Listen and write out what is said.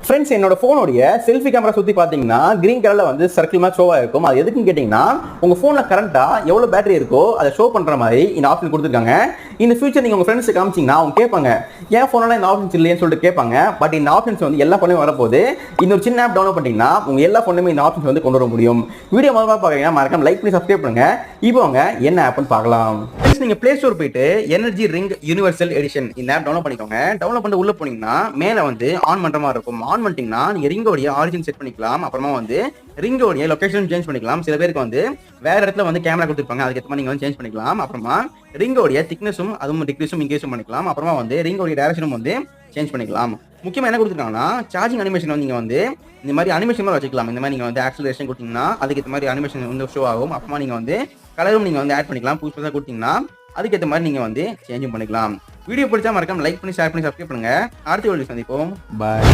Friends, என்னோட ஃபோனுடைய selfie camera சுற்றி பார்த்தீங்கன்னா கிரீன் கலரில் வந்து சர்க்கிள் மாதிரி ஷோவாக இருக்கும். அது எதுக்குன்னு கேட்டிங்கன்னா, உங்கள் ஃபோனில் கரண்ட்டாக எவ்வளோ பேட்டரி இருக்கோ அதை ஷோ பண்ணுற மாதிரி இந்த ஆப்ஷன் கொடுத்துருக்காங்க. இந்த ஃபியூச்சர் நீங்கள் உங்கள் ஃப்ரெண்ட்ஸுக்கு காமிச்சிங்கன்னா அவங்க கேட்பாங்க, ஏன் ஃபோனெல்லாம் இந்த ஆப்ஷன்ஸ் இல்லைன்னு சொல்லிட்டு கேட்பாங்க. பட் இந்த ஆப்ஷன்ஸ் வந்து எல்லா ஃபோன்லையும் வரப்போது. இன்னொரு சின்ன ஆப் டவுன்லோட் பண்ணிட்டீங்கன்னா உங்கள் எல்லா ஃபோன்லையுமே இந்த ஆப்ஷன்ஸ் வந்து கொண்டு வர முடியும். வீடியோ முதல்ல பார்க்குறீங்கன்னா மறக்காம லைக் பண்ணி சப்ஸ்கிரைப் பண்ணுங்க. இப்போ அவங்க என்ன ஆப்னு பார்க்கலாம். நீங்கள் ப்ளே ஸ்டோர் போயிட்டு எனர்ஜி ரிங் யூனிவர்சல் எடிஷன் இந்த ஆப் டவுன்லோட் பண்ணிக்கோங்க. டவுன்லோட் பண்ணி உள்ள போனீங்கன்னா மேலே வந்து ஆன் பண்ணுற மாதிரி இருக்கும். ஆன் பண்ணிட்டீங்கன்னா நீங்கள் ரிங்கோடைய ஆரிஜின் செட் பண்ணிக்கலாம். அப்புறமா வந்து ரிங்கோடைய லொகேஷன் சேஞ்ச் பண்ணிக்கலாம். சில பேருக்கு வந்து வேற இடத்துல வந்து கேமரா கொடுத்துருப்பாங்க, அதுக்கேற்ற மாதிரி நீங்கள் வந்து சேஞ்ச் பண்ணிக்கலாம். அப்புறமா ரிங்கோடைய திக்னஸும் அதுவும் டிக்ரீஸும் இன்க்ரீஸும் பண்ணிக்கலாம். அப்புறமா வந்து ரிங்கோடைய டைரக்ஷனும் வந்து சேஞ்ச் பண்ணிக்கலாம். முக்கியமாக என்ன கொடுத்துருக்காங்கன்னா, சார்ஜிங் அனிமேஷன் வந்து நீங்கள் வந்து இந்த மாதிரி அனிமேஷன் மாதிரி வச்சுக்கலாம். இந்த மாதிரி நீங்கள் வந்து ஆக்சலரேஷன் கொடுத்தீங்கன்னா அதுக்கேற்ற மாதிரி அனிமேஷன் வந்து ஷோ ஆகும். அப்புறமா நீங்கள் வந்து கலரும் நீங்கள் வந்து ஆட் பண்ணிக்கலாம். புதுசாக கொடுத்தீங்கன்னா அதுக்கேற்ற மாதிரி நீங்கள் வந்து சேஞ்சும் பண்ணிக்கலாம். வீடியோ பிடிச்சா மறக்காம லைக் பண்ணி ஷேர் பண்ணி சப்ஸ்கிரைப் பண்ணுங்க. அடுத்த வீடியோ சந்திப்போம். பாய்.